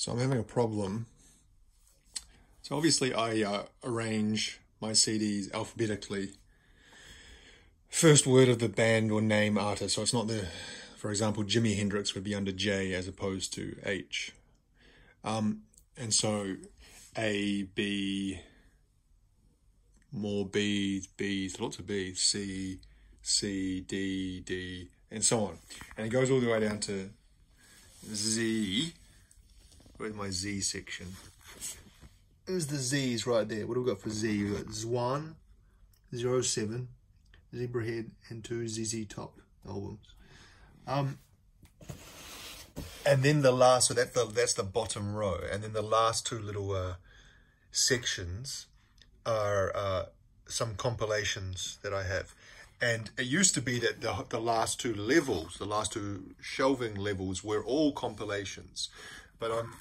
So I'm having a problem. So obviously I arrange my CDs alphabetically. First word of the band or name artist. So it's not the, for example, Jimi Hendrix would be under J as opposed to H. And so A, B, more B's, lots of B's, C, D, D, and so on. And it goes all the way down to Z. Where's my Z section? There's the Z's right there. What do we got for Z? We've got Zwan, 07, Zebrahead, and 2 ZZ Top albums. And then the last, so that's the bottom row. And then the last two little sections are some compilations that I have. And it used to be that the last two levels, the last two shelving levels were all compilations. But I'm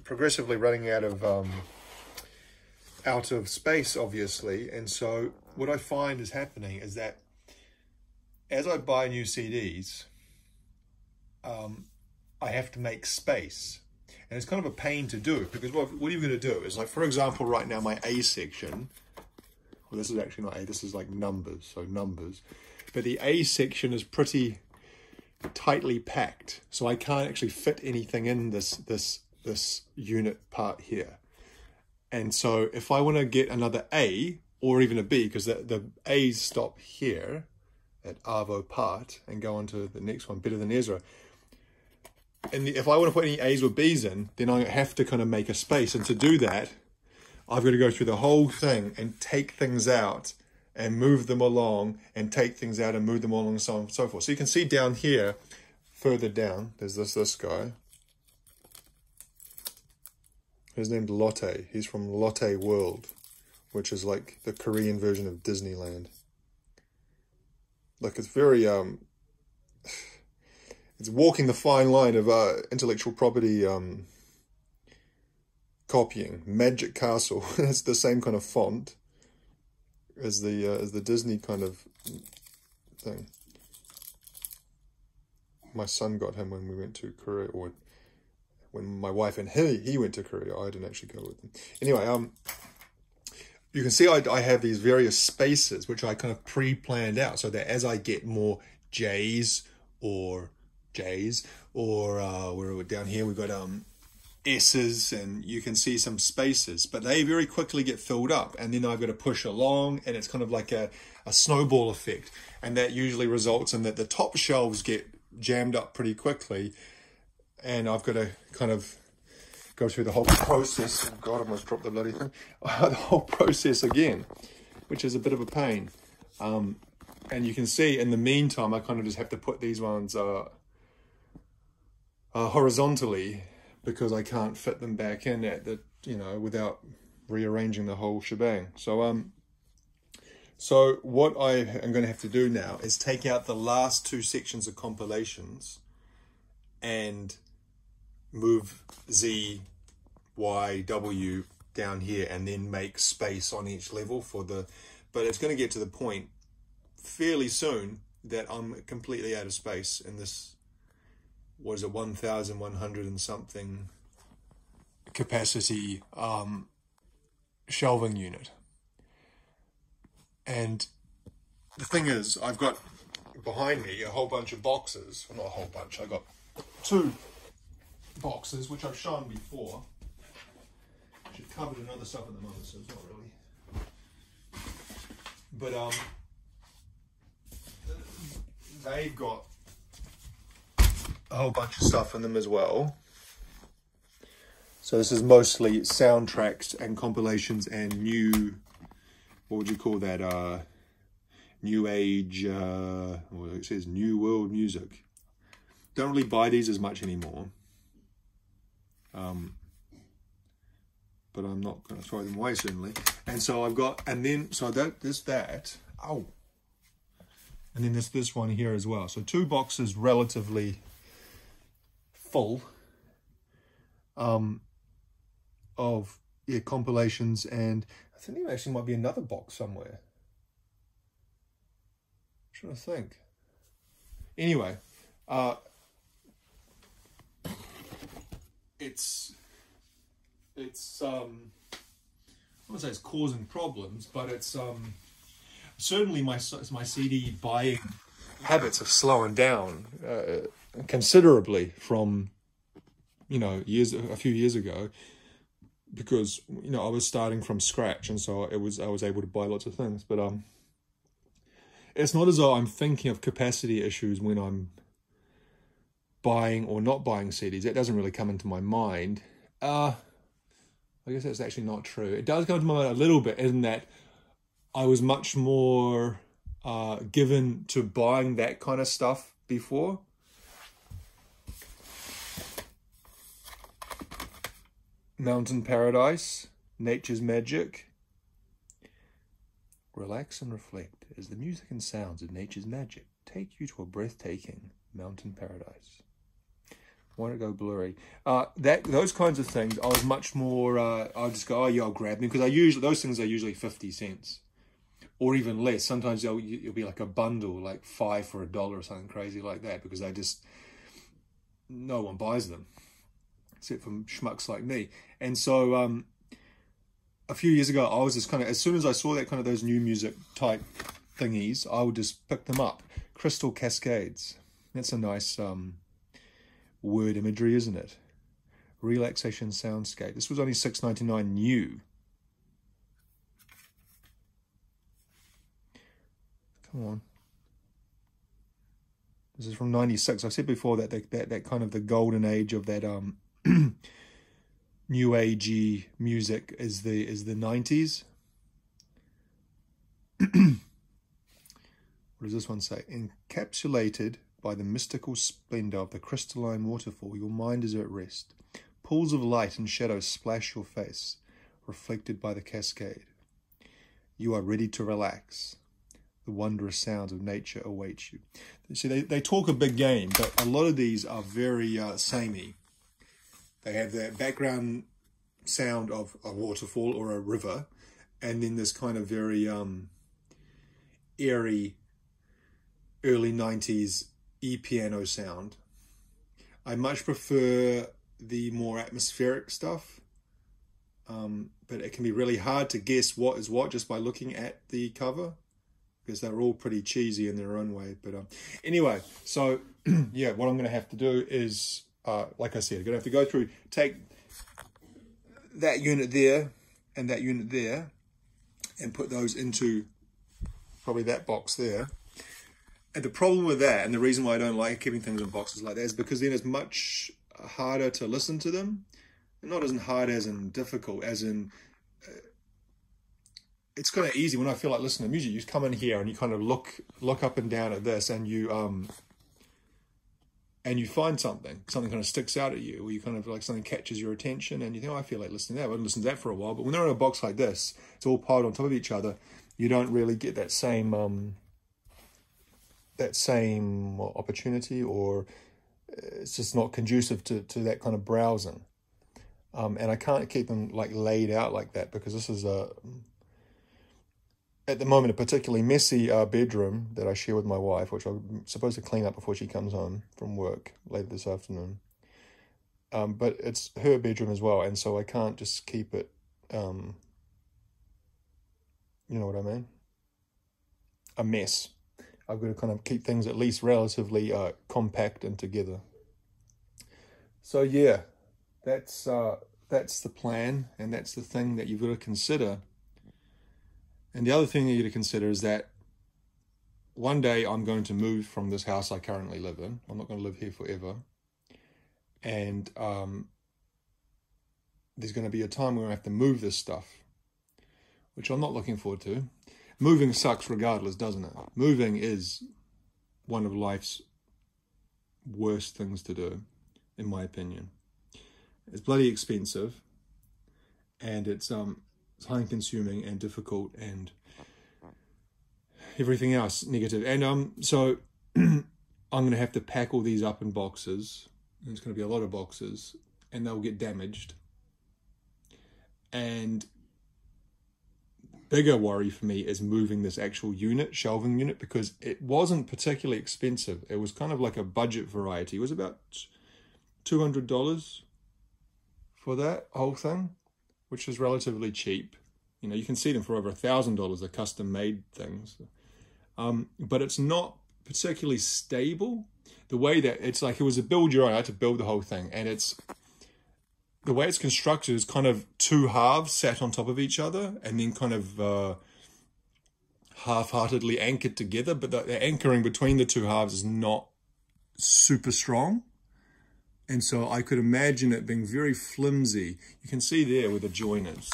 progressively running out of space, obviously. And so what I find is happening is that as I buy new CDs, I have to make space. And it's kind of a pain to do, because what are you going to do? Is like, for example, right now, my A section, well, this is actually not A, this is like numbers, so numbers. But the A section is pretty tightly packed, so I can't actually fit anything in this unit part here. And so if I want to get another A, or even a B, because the A's stop here at Arvo part and go on to the next one, Better Than Ezra. And if I want to put any A's or B's in, then I have to kind of make a space. And to do that, I've got to go through the whole thing and take things out and move them along, and take things out and move them along, and so on and so forth. So you can see down here, further down, there's this guy. His name's Lotte. He's from Lotte World, which is like the Korean version of Disneyland. Like, it's very, it's walking the fine line of intellectual property copying. Magic Castle. It's the same kind of font as the Disney kind of thing. My son got him when we went to Korea, or when my wife and he went to Korea. I didn't actually go with them. Anyway, you can see I have these various spaces which I kind of pre-planned out, so that as I get more J's, or where are we down here, we've got S's, and you can see some spaces, but they very quickly get filled up, and then I've got to push along, and it's kind of like a snowball effect, and that usually results in that the top shelves get jammed up pretty quickly, and I've got to kind of go through the whole process. Oh God, I almost dropped the bloody thing. The whole process again, which is a bit of a pain. And you can see in the meantime, I kind of just have to put these ones horizontally, because I can't fit them back in at the, without rearranging the whole shebang. So what I am going to have to do now is take out the last two sections of compilations and move Z, Y, W down here, and then make space on each level but it's going to get to the point fairly soon that I'm completely out of space in this, what is it, 1,100 and something capacity shelving unit. And the thing is, I've got behind me a whole bunch of boxes. Well, not a whole bunch. I've got 2 boxes, which I've shown before. She's covered in other stuff at the moment, so it's not really. But they've got a whole bunch of stuff in them as well. So this is mostly soundtracks and compilations and new, what would you call that, new age, well, it says new world music. Don't really buy these as much anymore. But I'm not going to throw them away certainly. And so I've got, and then, so there's that. Ow. And then there's this one here as well. So 2 boxes relatively full of compilations, and I think there actually might be another box somewhere. I'm trying to think. Anyway, it's it's I wouldn't say it's causing problems, but it's certainly my CD buying habits are slowing down considerably from, you know, a few years ago, because, you know, I was starting from scratch, and so I was able to buy lots of things. But it's not as though I'm thinking of capacity issues when I'm buying or not buying CDs. That doesn't really come into my mind. I guess that's actually not true. It does come to my mind a little bit in that I was much more given to buying that kind of stuff before. Mountain Paradise, Nature's Magic. Relax and reflect as the music and sounds of nature's magic take you to a breathtaking mountain paradise. Why don't it go blurry? Those kinds of things, I was much more, I'll just go, oh yeah, I'll grab them, because those things are usually 50 cents. Or even less. Sometimes it'll be like a bundle, like 5 for $1 or something crazy like that, because no one buys them, except for schmucks like me. And so a few years ago, I was just kind of, as soon as I saw that kind of those new music type thingies, I would just pick them up. Crystal Cascades. That's a nice word imagery, isn't it? Relaxation Soundscape. This was only $6.99 new. Come on. This is from '96. I said before that that kind of the golden age of that new agey music is the '90s. What does this one say? Encapsulated by the mystical splendor of the crystalline waterfall, your mind is at rest. Pools of light and shadow splash your face, reflected by the cascade. You are ready to relax. The wondrous sounds of nature await you. See, they talk a big game, but a lot of these are very samey. They have that background sound of a waterfall or a river, and then this kind of very airy early 90s e-piano sound. I much prefer the more atmospheric stuff, but it can be really hard to guess what is what just by looking at the cover, because they're all pretty cheesy in their own way. But anyway, so yeah, what I'm going to have to do is, like I said, I'm going to have to go through, take that unit there and that unit there, and put those into probably that box there. And the problem with that, and the reason why I don't like keeping things in boxes like that, is because then it's much harder to listen to them. Not as hard as in difficult, as in it's kind of easy when I feel like listening to music. You just come in here and you kind of look up and down at this, and you find something kind of sticks out at you, or you kind of like something catches your attention, and you think, oh, I feel like listening to that. I haven't listened to that for a while. But when they're in a box like this, it's all piled on top of each other. You don't really get that same opportunity, or it's just not conducive to that kind of browsing. And I can't keep them like laid out like that, because this is at the moment, a particularly messy bedroom that I share with my wife, which I'm supposed to clean up before she comes home from work later this afternoon. But it's her bedroom as well, and so I can't just keep it, you know what I mean? A mess. I've got to kind of keep things at least relatively compact and together. So yeah, that's the plan, and that's the thing that you've got to consider. And the other thing that you got to consider is that one day I'm going to move from this house I currently live in. I'm not going to live here forever. And there's going to be a time where I have to move this stuff, which I'm not looking forward to. Moving sucks regardless, doesn't it? Moving is one of life's worst things to do, in my opinion. It's bloody expensive, and it's time-consuming and difficult and everything else negative. And so I'm going to have to pack all these up in boxes. There's going to be a lot of boxes, and they'll get damaged. And bigger worry for me is moving this actual unit, shelving unit, because it wasn't particularly expensive. It was kind of like a budget variety. It was about $200 for that whole thing. which is relatively cheap. You know, you can see them for over $1,000. They're custom made things, but it's not particularly stable. The way that it's like, it was a build your own. I had to build the whole thing, and the way it's constructed is kind of two halves sat on top of each other, and then kind of half-heartedly anchored together. But the anchoring between the two halves is not super strong, and so I could imagine it being very flimsy. You can see there where the join is.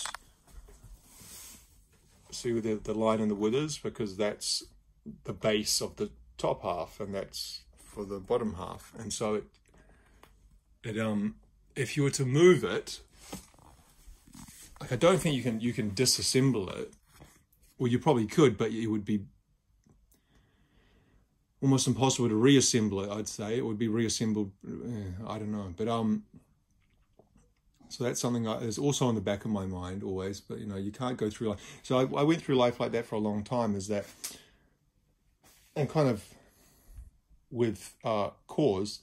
See where the line in the withers, because that's the base of the top half, and that's for the bottom half. And so if you were to move it, like, I don't think you can disassemble it. Well, you probably could, but it would be almost impossible to reassemble it, I'd say. It would be reassembled, I don't know. But so that's something that is also on the back of my mind always. But, you know, you can't go through life. So I went through life like that for a long time, is that, and kind of with cause,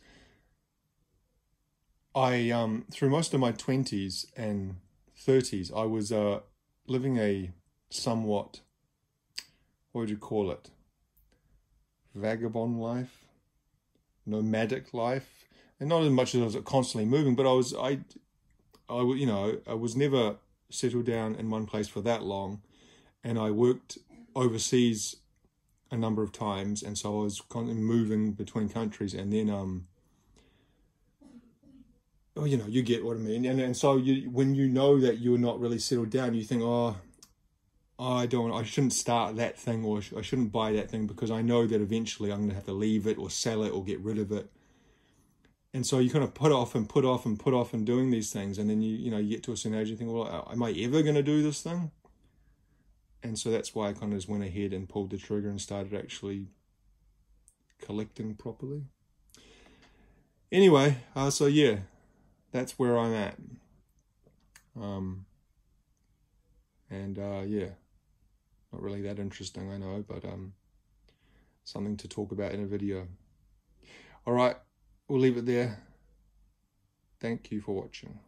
I, through most of my 20s and 30s, I was living a somewhat, what would you call it? Vagabond life, nomadic life, and not as much as I was constantly moving, but I you know, I was never settled down in one place for that long, and I worked overseas a number of times, and so I was constantly moving between countries, and then oh, you know, you get what I mean, and so when you know that you're not really settled down, you think, oh, I shouldn't start that thing, or I shouldn't buy that thing, because I know that eventually I'm going to have to leave it or sell it or get rid of it. And so you kind of put off and put off and put off and doing these things. And then you get to a certain age and think, well, am I ever going to do this thing? And so that's why I kind of just went ahead and pulled the trigger and started actually collecting properly. Anyway, so yeah, that's where I'm at. Yeah. Not really that interesting, I know, but something to talk about in a video. All right, we'll leave it there. Thank you for watching.